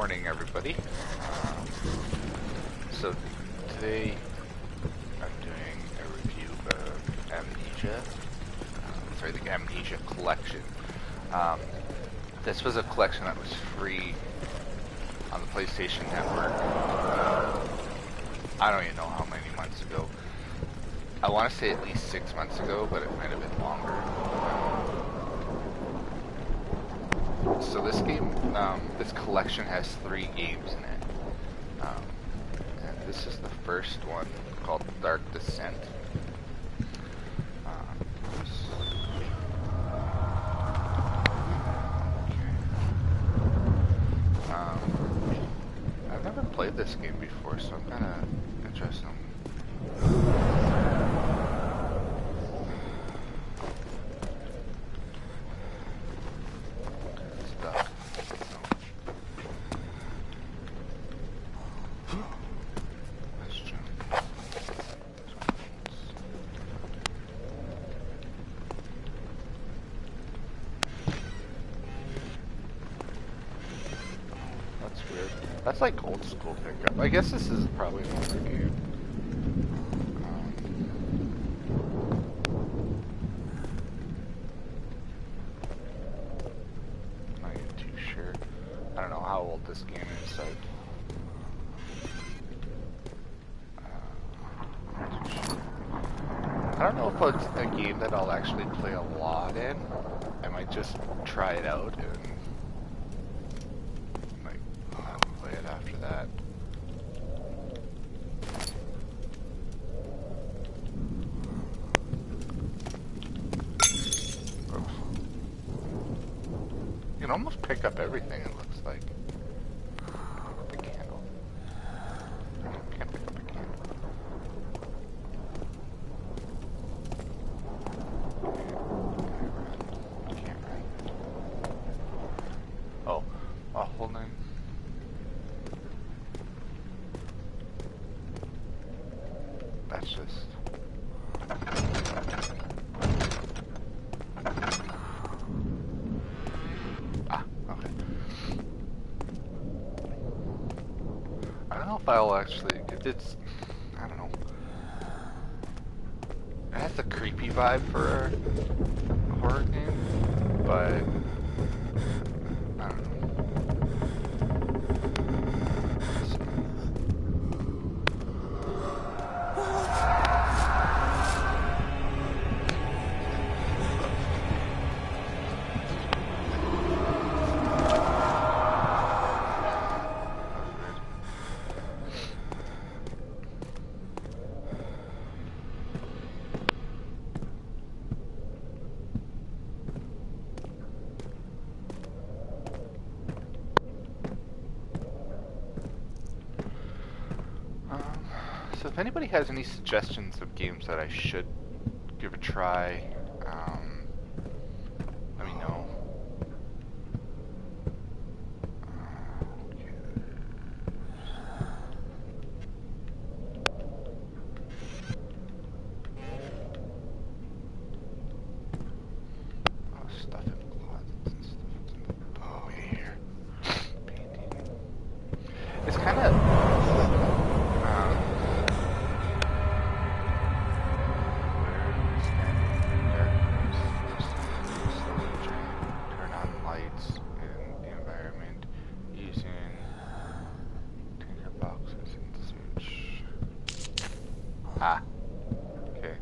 morning, everybody. So today I'm doing a review of Amnesia. Sorry, the Amnesia collection. This was a collection that was free on the PlayStation Network. I don't even know how many months ago. I want to say at least 6 months ago, but it might have been longer. So this game, this collection has 3 games in it. And this is the first one called Dark Descent. I've never played this game before, so I'm kind of interested. That's like old school pickup. I guess this is probably an older game. I'm not even too sure. I don't know how old this game is. So I don't know if it's a game that I'll actually play a lot in. I might just try it out and after that. Oops. You can almost pick up everything, it looks like. The candle. Can't pick up a candle. Can't run. Oh, hold on. That's just... okay. I don't know if I'll actually... It's... I don't know. It has a creepy vibe for a horror game, but... I don't know. So if anybody has any suggestions of games that I should give a try, let me know. Oh, stuff in closets and stuff. Oh, here. Painting. It's kind of... Ah. Okay.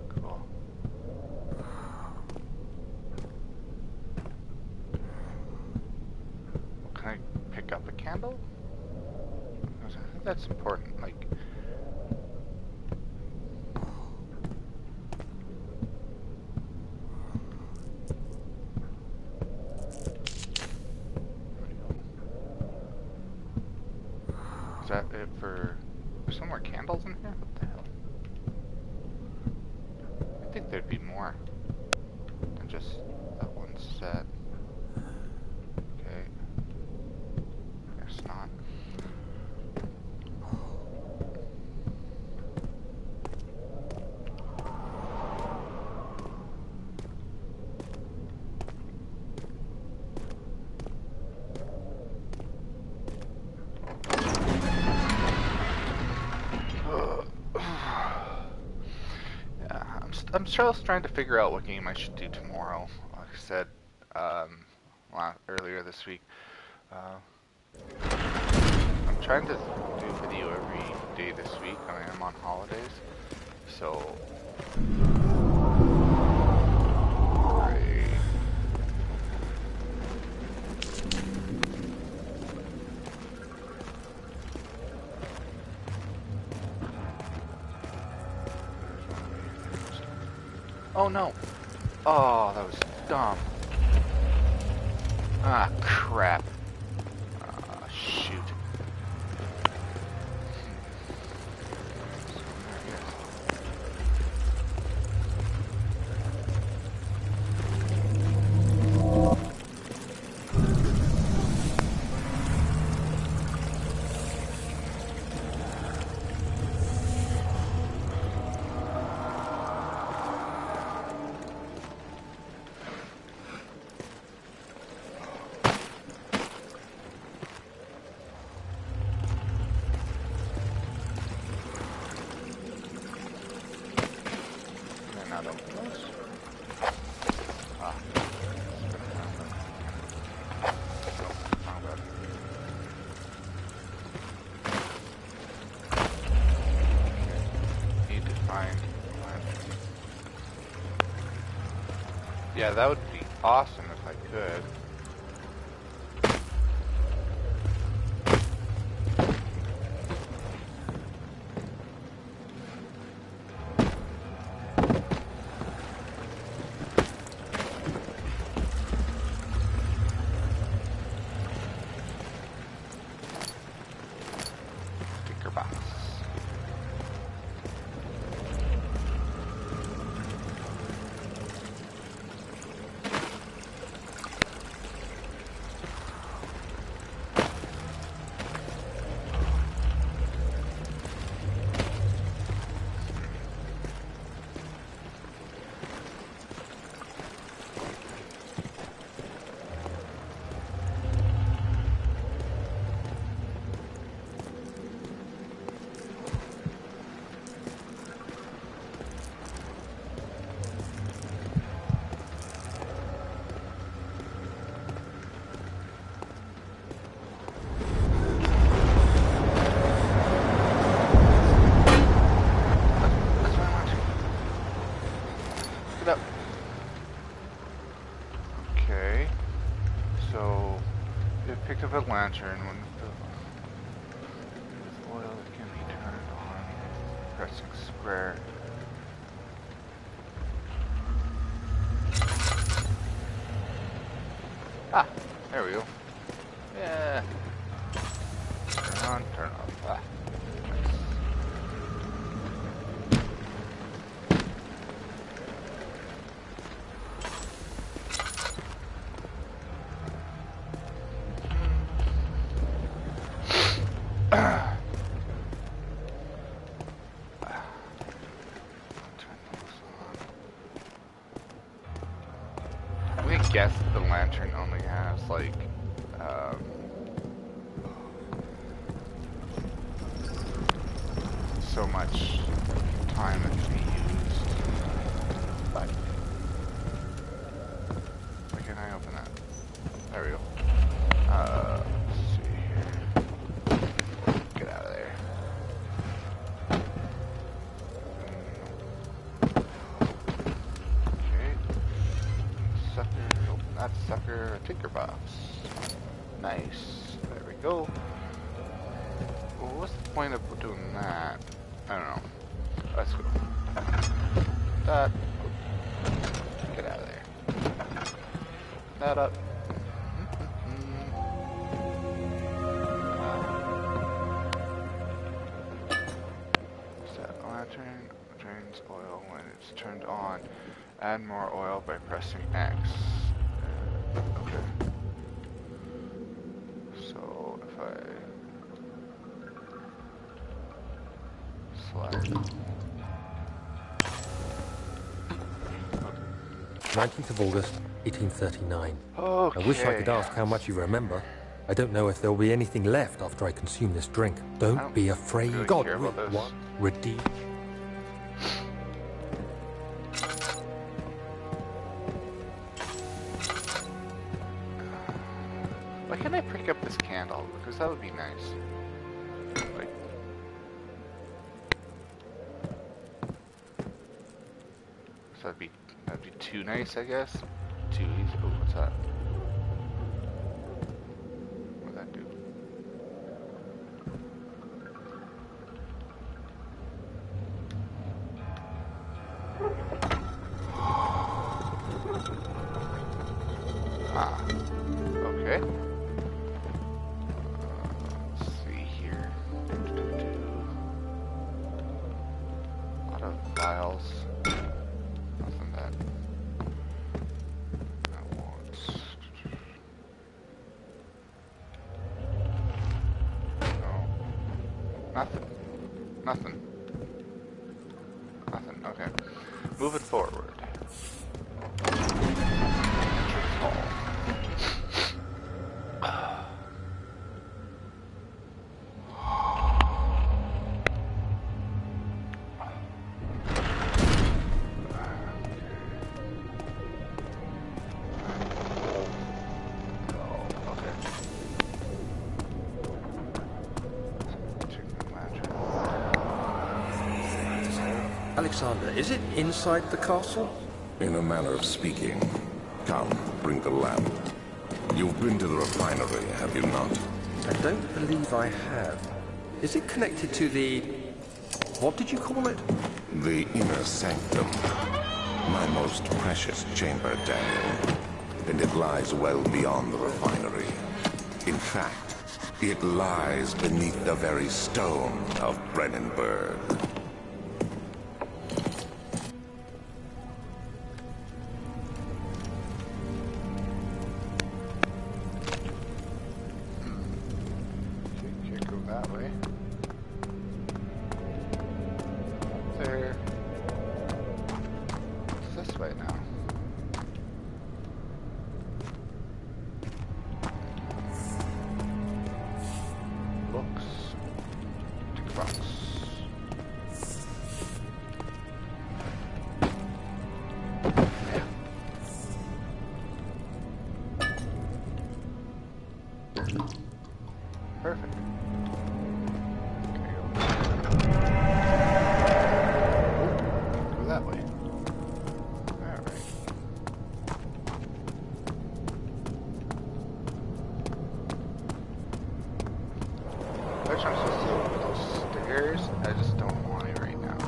Cool. Can I pick up a candle? I think that's important. Like... Is that it for... There's some more candles in here? What the hell? I think there'd be more than just that one set. Okay. Guess not. I'm still trying to figure out what game I should do tomorrow. Like I said earlier this week, uh, I'm trying to do video every day this week. I am on holidays, so. Oh no! Oh, that was dumb. Ah, crap. Ah, shoot. Yeah, that would be awesome if I could. Sticker box. Okay, so it picked up a lantern when the oil can be turned on, pressing square. Ah, there we go. Yeah. Turn on, turn off. Ah, nice. I'm gonna guess that the lantern only has like so much time it can be used. But why can't I open that? There we go. Let's see here. Get out of there. Okay. Sucker. Open that sucker. Tinker box. Nice. There we go. Well, what's the point of doing that? I don't know. Let's go. That. Get out of there. That up. Set lantern. Drains oil when it's turned on. Add more oil by pressing X. Okay. So if I select 19th of August, 1839. Okay. I wish I could ask how much you remember. I don't know if there'll be anything left after I consume this drink. Don't be afraid. Really God, care about this. what? Redeem. can't I pick up this candle? Because that would be nice. Like, so that'd be too nice, I guess. Too easy. Oh, what's that? What'd that do? Ah. Okay. Let's see here. A lot of files. Nothing that I want. No. Nothing. Nothing. Nothing. Okay. Moving forward. Entrance hall. Alexander, is it inside the castle? In a manner of speaking. Come, bring the lamp. You've been to the refinery, have you not? I don't believe I have. Is it connected to the... what did you call it? The inner sanctum. My most precious chamber, Daniel. And it lies well beyond the refinery. In fact, it lies beneath the very stone of Brennenburg. Can't go that way. There. What's this way now? Books. Tick box. Yeah. Perfect. Go that way. Alright. Which I'm supposed to go up those stairs. I just don't want it right now.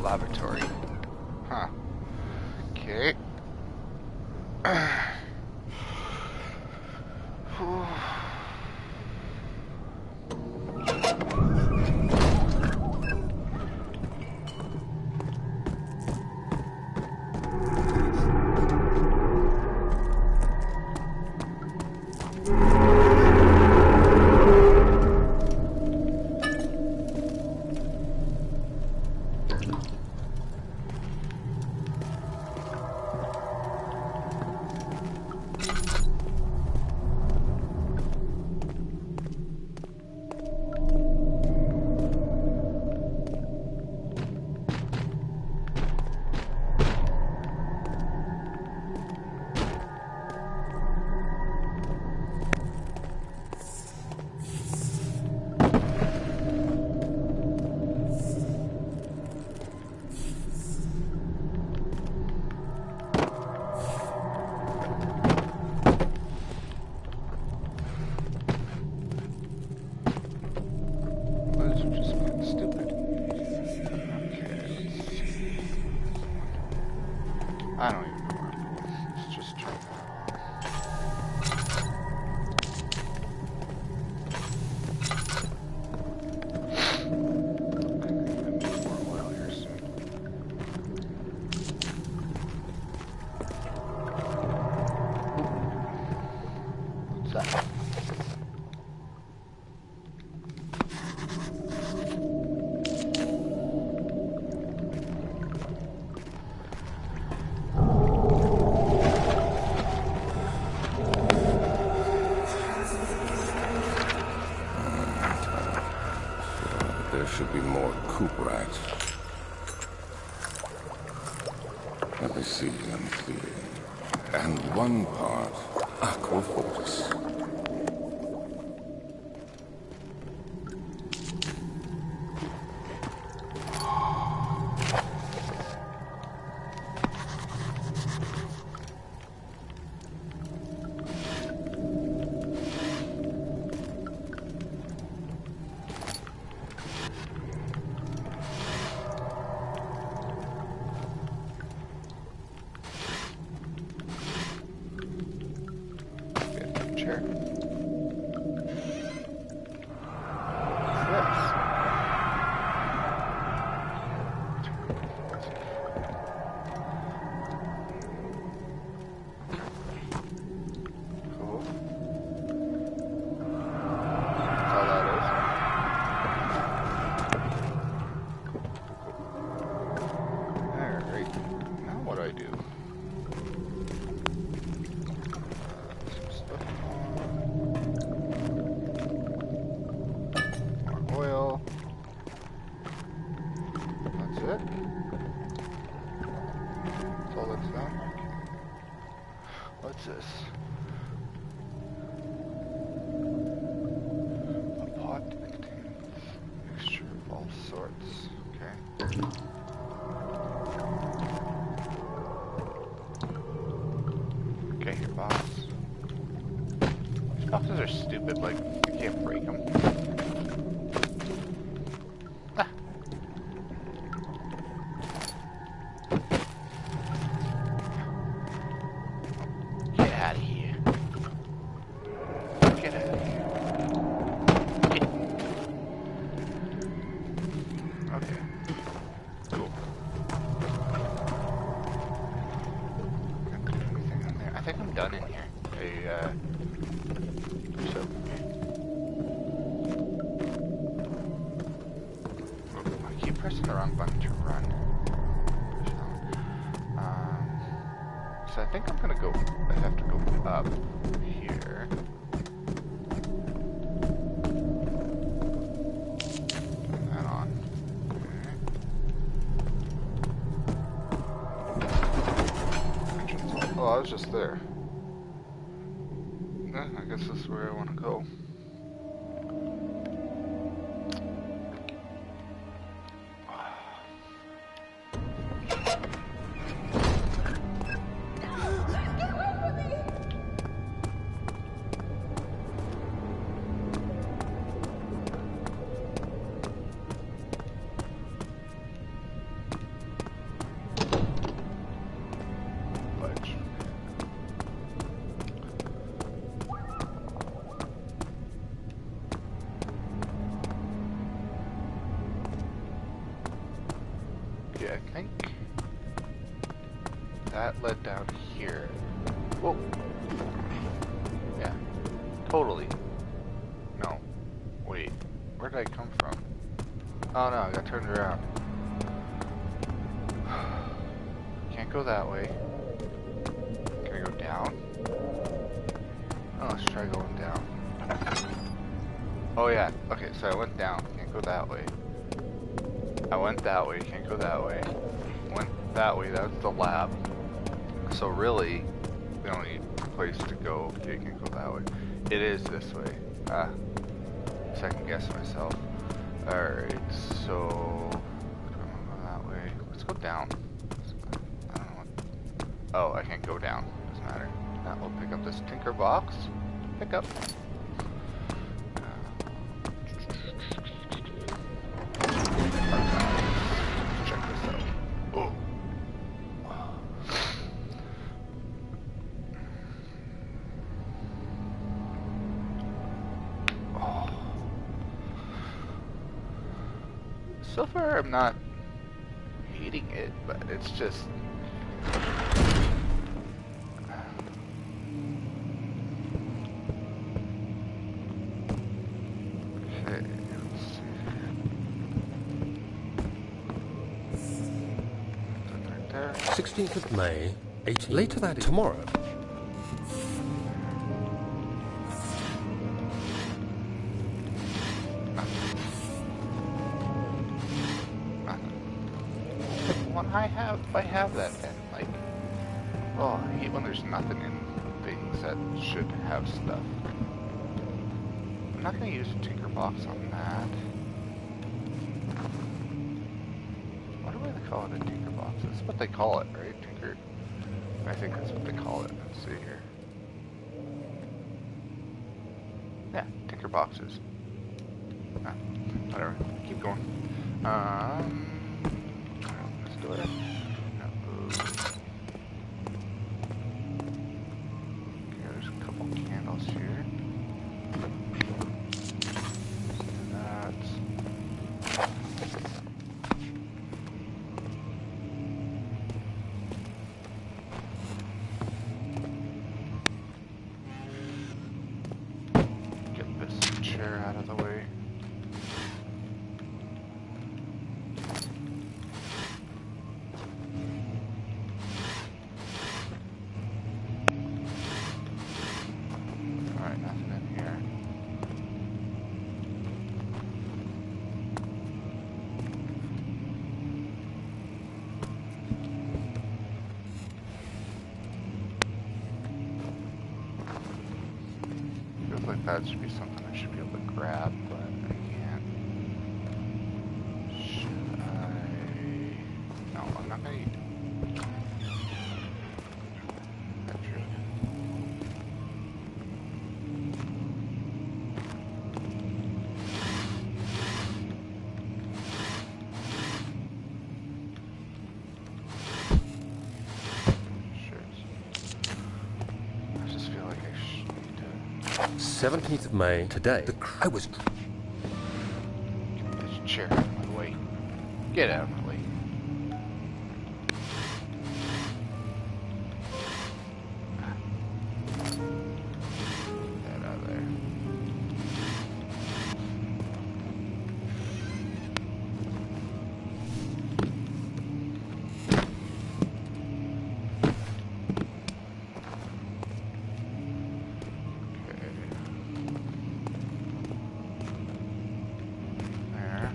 Laboratory. Huh. Okay. I don't even know where I'm going. Let's just try I need more oil here soon. What's that? There should be more coop racks. Let me see. And one part Aquaforce. Sure. Cool. That's all that is. Alright. Now what do I do? Some stuff on. More oil. That's it. That's all that's done. What's this? A pot that contains mixture of all sorts. Okay. Okay, here, box. These boxes are stupid, like, I can't break them. Ah. Get out of here. Get out of here. Get. Okay. Cool. Can't do anything in there. I think I'm done in here. So. I keep pressing the wrong button to run. So I think I'm gonna go. I have to go up here. Turn that on. Okay. Oh, I was just there. I guess this is where I want to go. Fudge. Yeah, I think that led down here. Whoa. Yeah. Totally. No. Wait. Where did I come from? Oh no, I got turned around. Can't go that way. Can I go down? Oh, let's try going down. Oh yeah. Okay, so I went down. Can't go that way. I went that way. Can't go that way. Went that way. That's the lab. So really, the only place to go. Okay, you can't go that way. It is this way. Second guess myself. Alright, so do I want to go that way? Let's go down. I don't know what. Oh, I can't go down. Doesn't matter. That will pick up this tinker box. Pick up. Check this out. Oh. Oh. So far, I'm not hating it, but it's just. Okay, let's see. Something right there. 16th of May, 8 later that tomorrow. When I have that pen, like, oh, I hate when there's nothing in the thing. things that should have stuff. I'm not going to use a tinker box on that. What do they call it, a tinker box? That's what they call it, right? Tinker. I think that's what they call it. Let's see here. Yeah, tinker boxes. Ah, whatever. Keep going. Let's do it. No. Okay, there's a couple candles here. That's. Get this chair out of the way. Alright, nothing in here. Feels like that should be something I should be able to grab, but I can't. Should I? No, I'm not gonna eat. That's true. Sure. I just feel like I should need to 17th of May, today. I was... get this chair out of my way. Get out of my way. Get out of there. Okay. There.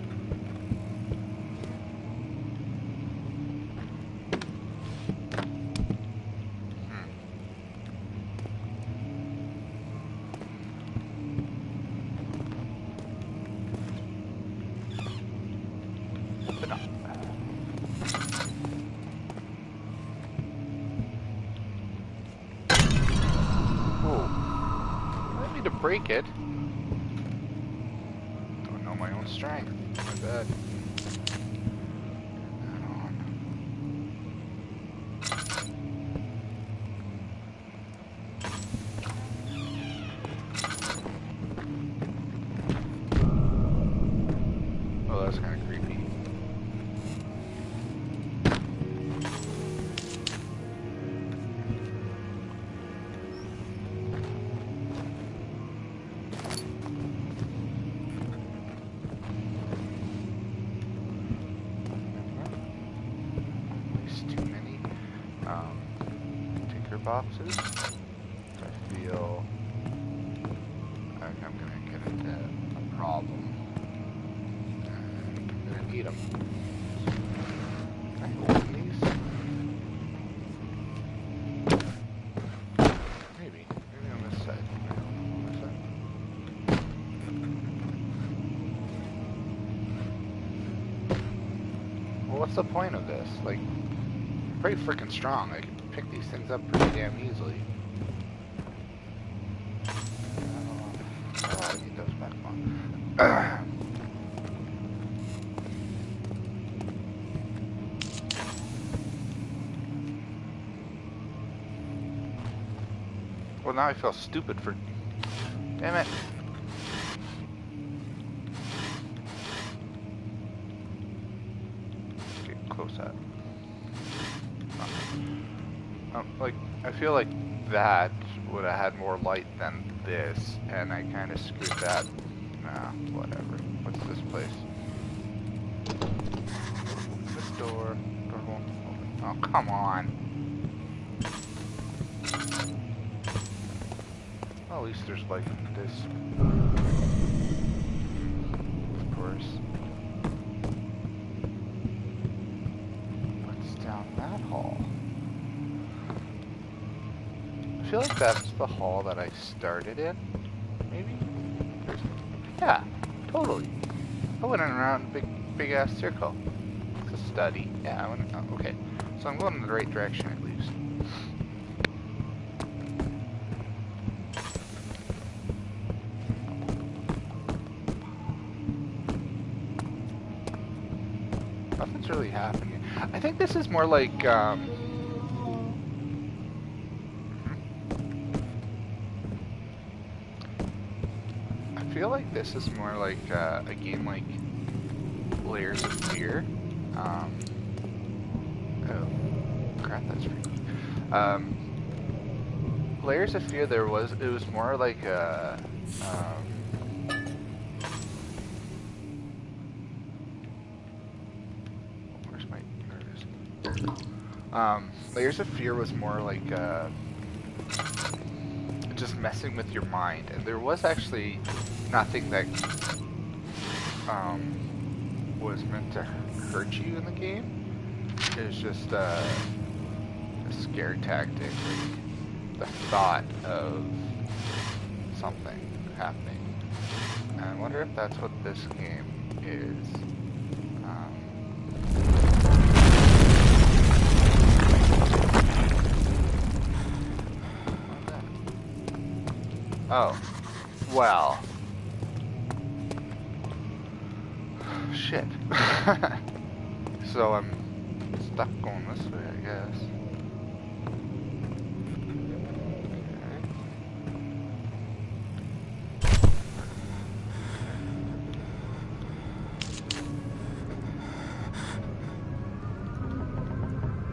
Open up. Whoa. I didn't mean to break it. Don't know my own strength. My bad. Turn that on. Oh, that's kind of creepy. There's too many tinker boxes. I feel like I'm gonna get into a problem. And I'm gonna need them. Can I open these? Maybe. Maybe on this side. I don't know on this side. Well, what's the point of this? Like, I'm pretty freaking strong. I can pick these things up pretty damn easily. Oh, I need those back on. Well, now I feel stupid for... Damn it. Get close at. Like, I feel like that would have had more light than this, and I kind of screwed that. Nah, whatever. What's this place? This door. Door won't open. Oh, come on. Well, at least there's light in this. Of course. What's down that hall? I feel like that's the hall that I started in. Maybe? Yeah, totally. I went around a big ass circle. It's a study. Yeah, I went. Oh, okay. So I'm going in the right direction at least. Nothing's really happening. I think this is more like, I feel like this is more like a game like Layers of Fear. Oh, crap, that's freaky. Layers of Fear, it was more like a, where's my, there it is. Layers of Fear was more like, just messing with your mind, and there was actually nothing that, was meant to hurt you in the game. It was just, a scare tactic, like the thought of something happening. And I wonder if that's what this game is. Oh, well. Shit. So I'm stuck going this way, I guess. Okay.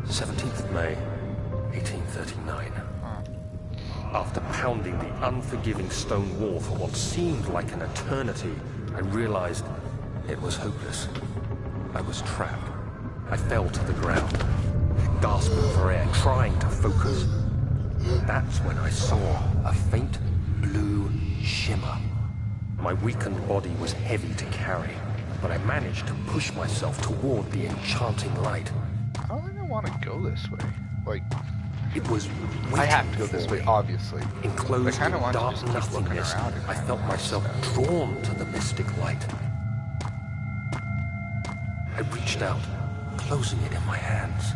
17th May, 1839. After pounding the unforgiving stone wall for what seemed like an eternity, I realized it was hopeless. I was trapped. I fell to the ground, gasping for air, trying to focus. That's when I saw a faint blue shimmer. My weakened body was heavy to carry, but I managed to push myself toward the enchanting light. I don't think I want to go this way. Like, it was I have to go this way, obviously. Enclosed in dark to just keep looking nothingness, around I felt myself drawn to the mystic light. I reached out, closing it in my hands.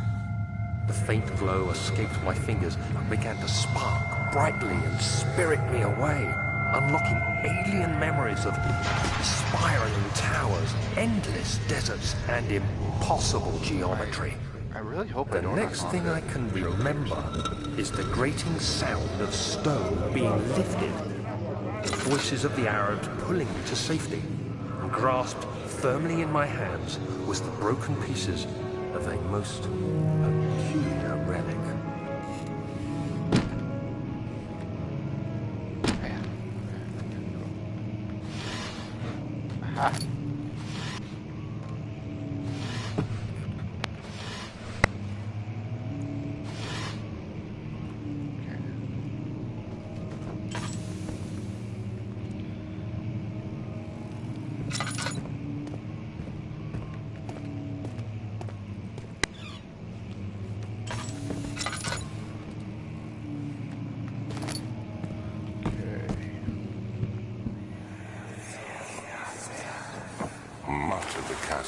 The faint glow escaped my fingers and began to spark brightly and spirit me away, unlocking alien memories of spiraling towers, endless deserts, and impossible geometry. I really hope The next thing I can remember is the grating sound of stone being lifted, the voices of the Arabs pulling me to safety, and grasped firmly in my hands was the broken pieces of a most peculiar relic. Aha.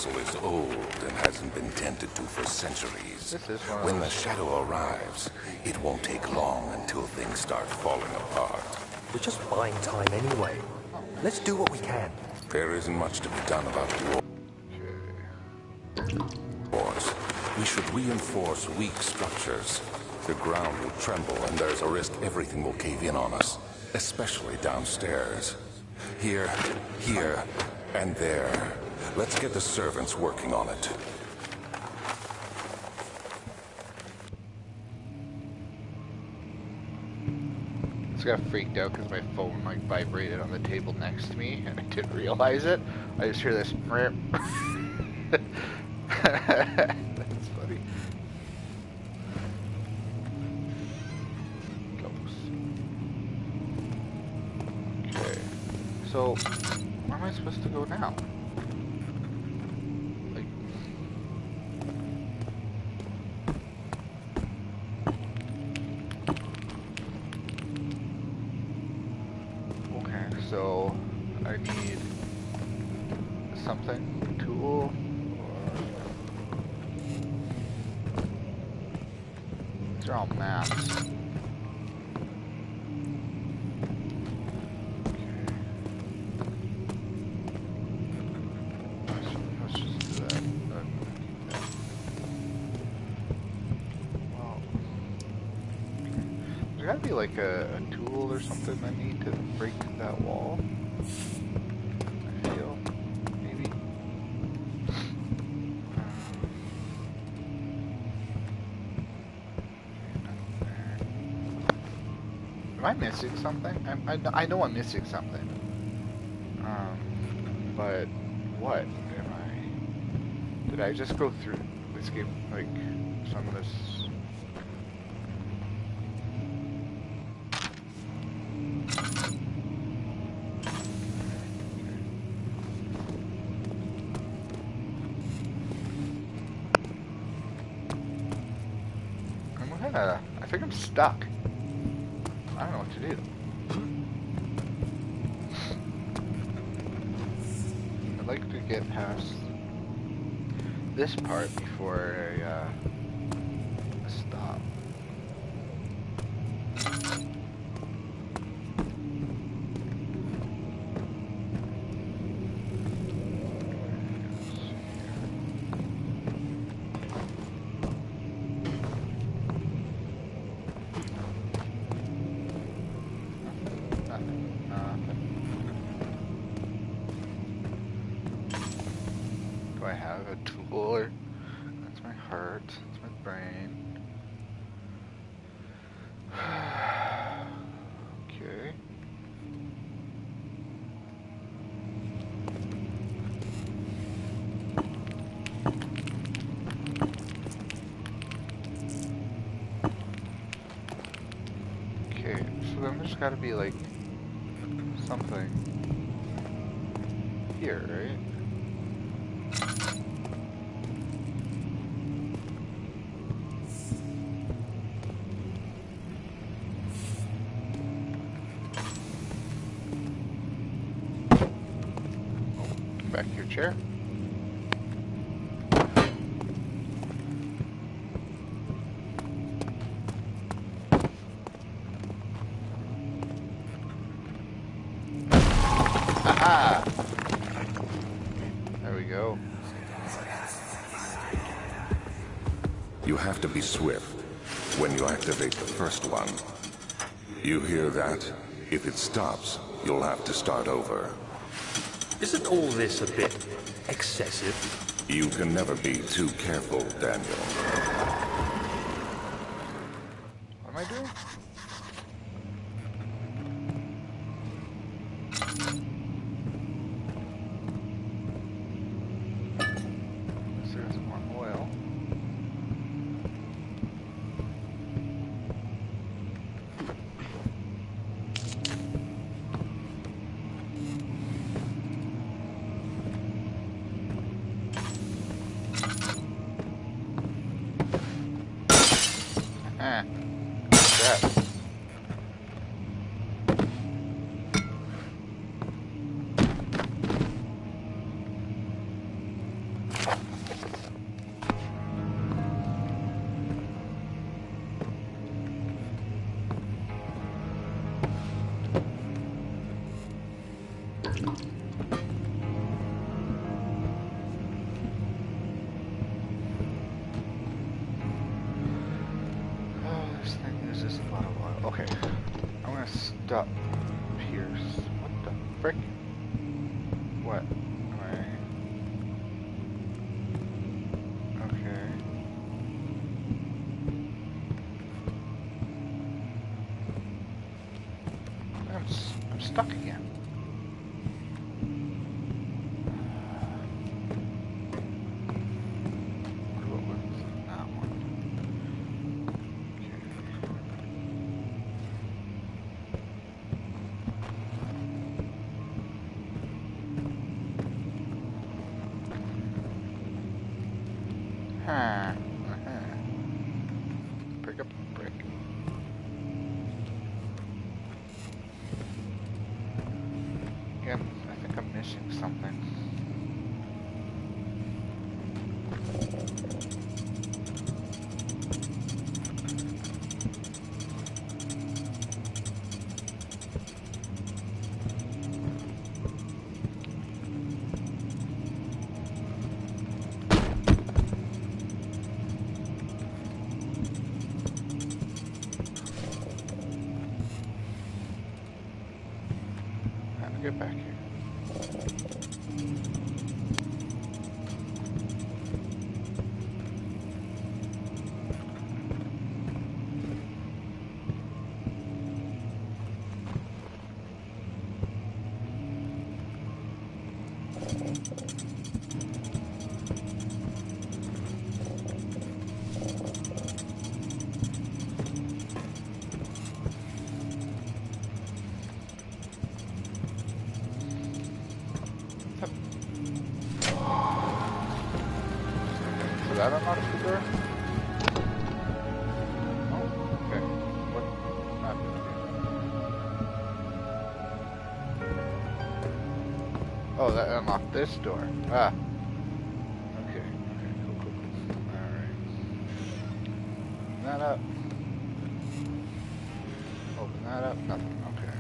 Is old and hasn't been tended to for centuries. When the shadow arrives, it won't take long until things start falling apart. We're just buying time anyway. Let's do what we can. There isn't much to be done about the wars. We should reinforce weak structures. The ground will tremble and there's a risk everything will cave in on us, especially downstairs. Here, and there. Let's get the servants working on it. I just got freaked out because my phone like vibrated on the table next to me and I didn't realize it. I just hear this. That's funny. Close. Okay. So, where am I supposed to go now? so I need something, tool, or... These are all maps. There gotta be like a tool or something I need to break that wall. I feel. Maybe. Am I missing something? I know I'm missing something. But what am I? Did I just go through this game, like, some of this? I think I'm stuck. I don't know what to do. I'd like to get past this part before I stop. Do I have a tool? Or that's my heart. That's my brain. Okay. Okay, so then there's gotta be like something here, right? Back to your chair. Aha! There we go. You have to be swift when you activate the first one. You hear that? If it stops, you'll have to start over. Isn't all this a bit excessive? You can never be too careful, Daniel. What am I doing? There's more oil. That. Okay, I'm gonna stop here. What the frick? What? Am I... Okay. I'm stuck again. What was that one? Pick up the brick. missing something. How to get back here? So that unlocks the door? Oh, okay. What happened here? Oh, that unlocked this door. Ah. Okay. Okay, cool, cool, cool. Alright. Open that up. Open that up. Nothing. Okay.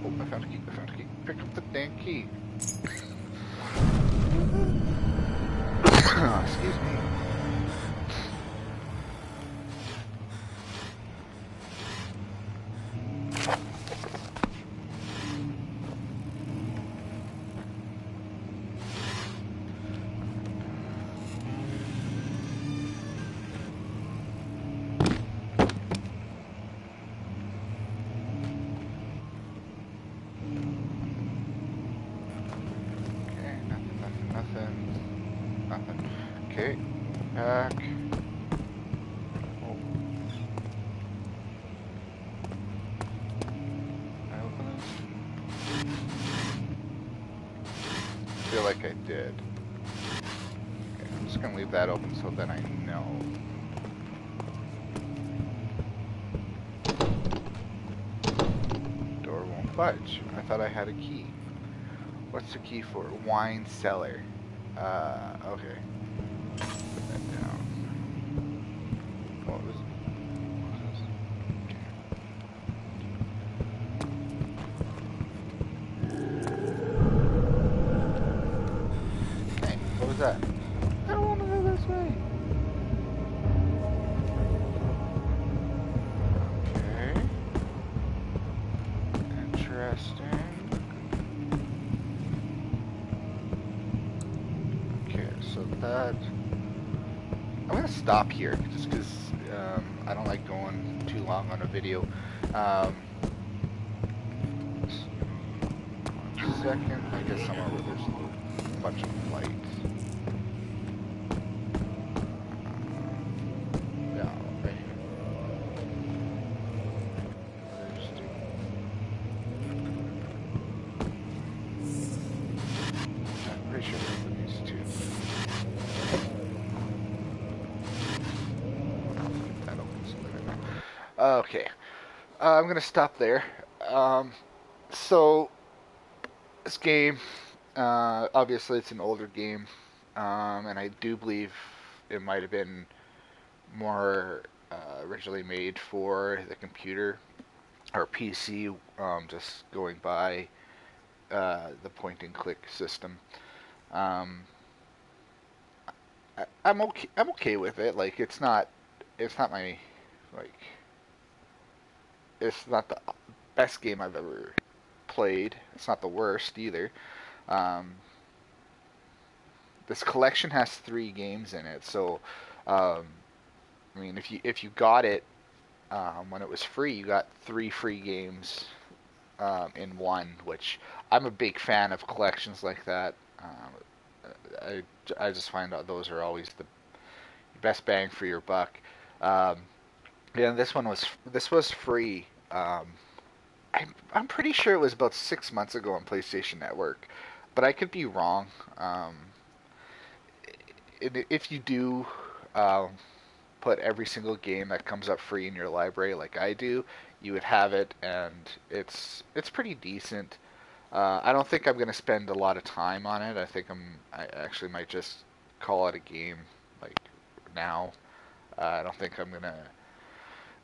Oh, I found a key. I found a key. Pick up the dang key. Excuse me. Okay, nothing. Okay, back. Oh. Can I open this? I feel like I did. Okay, I'm just gonna leave that open so that I know. Door won't budge. I thought I had a key. What's the key for? Wine cellar. Okay. Put that down. What was this? Hey, what was that? I don't want to go this way. Okay. Interesting. Okay, so that... I'm going to stop here, just because I don't like going too long on a video. One second, I guess somewhere where there's a bunch of lights. Yeah, right here. There's two. I'm pretty sure there's these two. That opens the window. Okay. I'm going to stop there. So, this game, obviously it's an older game, and I do believe it might have been more originally made for the computer or PC, just going by the point and click system. Um, I'm okay. I'm okay with it. Like it's not my like it's not the best game I've ever played. It's not the worst either. Um, this collection has 3 games in it, so um, I mean, if you got it when it was free, you got 3 free games in one, which I'm a big fan of collections like that. I just find out those are always the best bang for your buck. Um, yeah, this was free. I'm pretty sure it was about 6 months ago on PlayStation Network, but I could be wrong. If you do, um, put every single game that comes up free in your library like I do, you would have it, and it's pretty decent. I don't think I'm going to spend a lot of time on it. I actually might just call it a game like now. I don't think I'm going to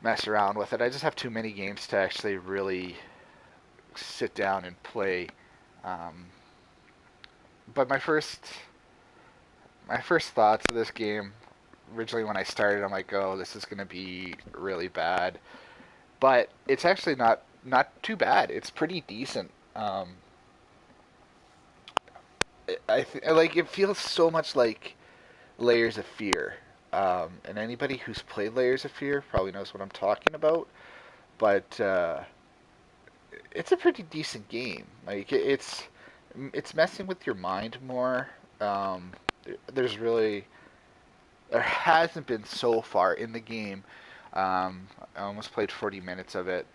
mess around with it. I just have too many games to actually really sit down and play. Um, but my first thoughts of this game originally when I started, I'm like, oh, this is going to be really bad. But it's actually not too bad. It's pretty decent. Like it feels so much like Layers of Fear. And anybody who's played Layers of Fear probably knows what I'm talking about. But it's a pretty decent game. Like it's messing with your mind more. Um, there's really there hasn't been so far in the game. I almost played 40 minutes of it.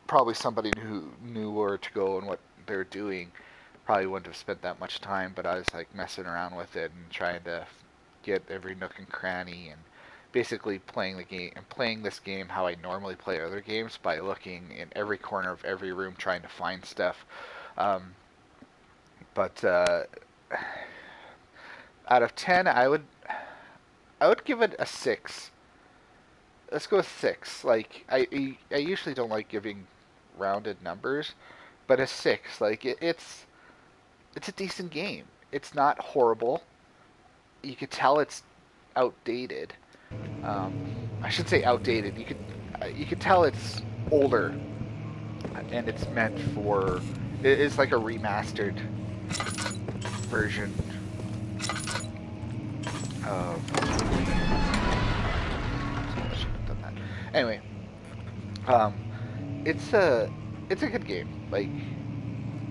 Probably somebody who knew where to go and what they're doing probably wouldn't have spent that much time. But I was like messing around with it and trying to get every nook and cranny and basically playing the game and playing this game how I normally play other games by looking in every corner of every room trying to find stuff. Um, but out of 10, I would give it a 6. Let's go with 6. Like I usually don't like giving rounded numbers, but a 6. Like it's a decent game. It's not horrible. You could tell it's outdated. Um, I should say outdated. You could tell it's older, and it's meant for. It's like a remastered version of. I should have done that. Anyway, um, it's a good game. Like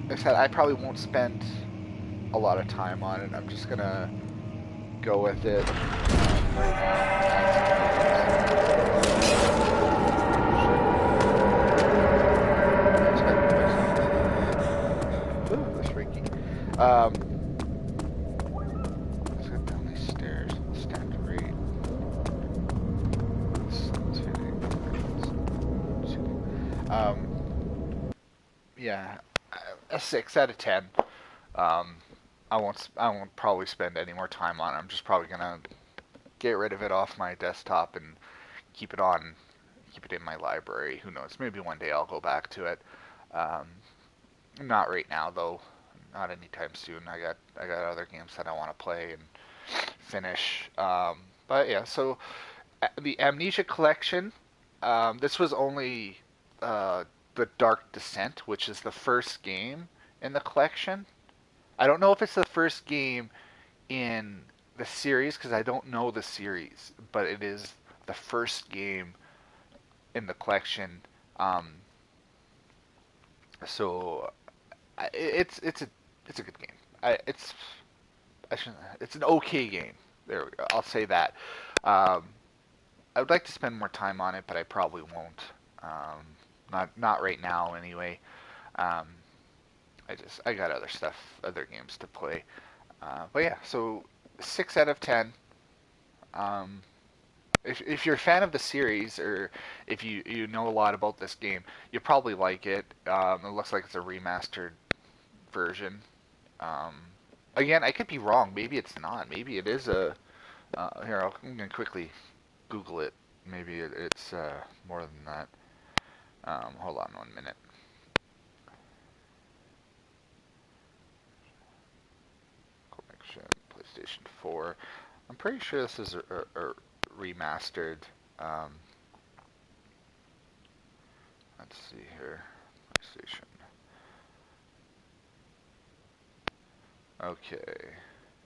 I said, I probably won't spend a lot of time on it. I'm just gonna go with it right now. Ooh, that's freaky. Let's go down these stairs. Stand right. Yeah, a 6 out of 10. Um, I won't probably spend any more time on it. I'm just probably gonna get rid of it off my desktop and keep it on, keep it in my library. Who knows? Maybe one day I'll go back to it. Um, not right now though. Not anytime soon. I got other games that I want to play and finish. But yeah, so the Amnesia collection. This was only the Dark Descent, which is the first game in the collection. I don't know if it's the first game in the series because I don't know the series, but it is the first game in the collection. Um, so it's a good game. It's an okay game. There we go. I'll say that. Um, I would like to spend more time on it, but I probably won't. Not right now anyway. Um, I got other stuff, other games to play. But yeah, so 6 out of 10. Um, if you're a fan of the series or if you know a lot about this game, you probably like it. It looks like it's a remastered version. Um, Again, I could be wrong. Maybe it's not. Maybe it is a. I'm gonna quickly Google it. Maybe it's more than that. Hold on 1 minute. Collection, PlayStation 4. I'm pretty sure this is a remastered. Um, let's see here. PlayStation. Okay.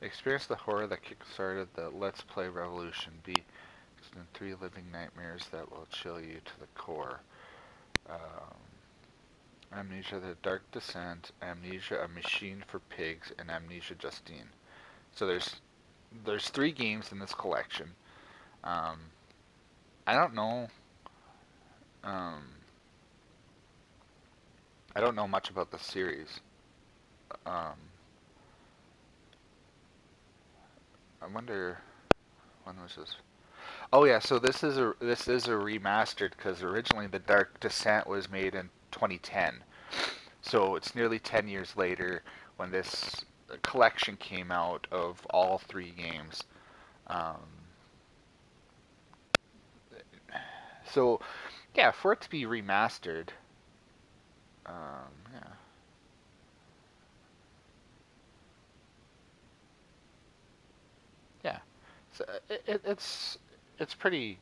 Experience the horror that kickstarted the Let's Play revolution. Be in 3 living nightmares that will chill you to the core. Um, Amnesia: The Dark Descent, Amnesia: A Machine for Pigs, and Amnesia: Justine. So there's 3 games in this collection. Um, I don't know. Um, I don't know much about the series. Um, I wonder when was this? Oh yeah, so this is a remastered because originally the Dark Descent was made in 2010. So it's nearly 10 years later when this collection came out of all three games. Um, so yeah, for it to be remastered, yeah, yeah, so it's pretty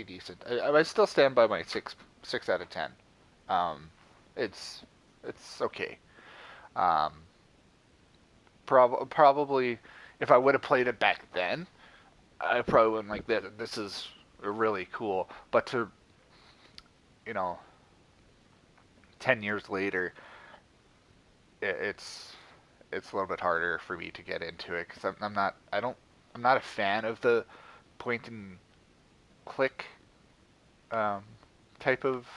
decent. I still stand by my six out of 10. Um, it's it's okay. Um, probably if I would have played it back then, I probably wouldn't like that. This is really cool, but to you know, 10 years later, it's a little bit harder for me to get into it because I'm not I don't I'm not a fan of the point and click um, type of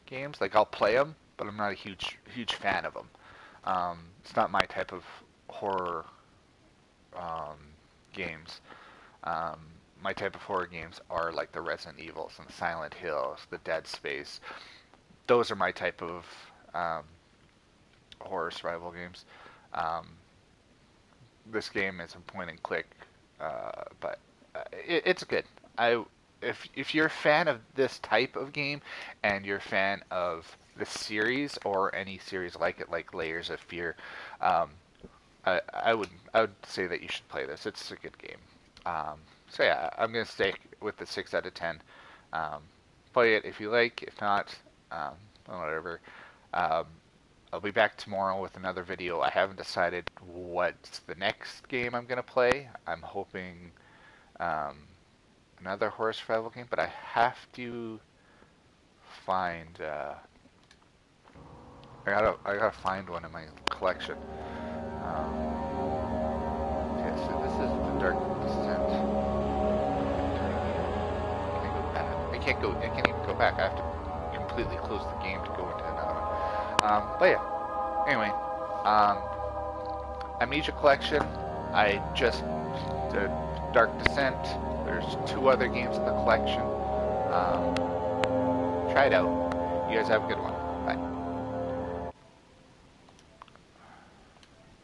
games. Like I'll play them, but I'm not a huge fan of them. It's not my type of horror um, games. Um, my type of horror games are like the Resident Evils and the Silent Hills, the Dead Space. Those are my type of um, horror survival games. Um, this game is a point and click, but it's good. I if you're a fan of this type of game and you're a fan of the series or any series like it, like Layers of Fear, um, I would say that you should play this. It's a good game. Um, so yeah, I'm gonna stay with the 6 out of 10. Um, Play it if you like. If not, um, whatever. Um, I'll be back tomorrow with another video. I haven't decided what's the next game I'm gonna play. I'm hoping um, another horror survival game, but I have to find. I gotta find one in my collection. Okay, so this is the Dark Descent. Can I go back? I can't go. I can't even go back. I have to completely close the game to go into another one. But yeah. Anyway, Amnesia Collection. I just the Dark Descent. There's two other games in the collection. Try it out. You guys have a good one.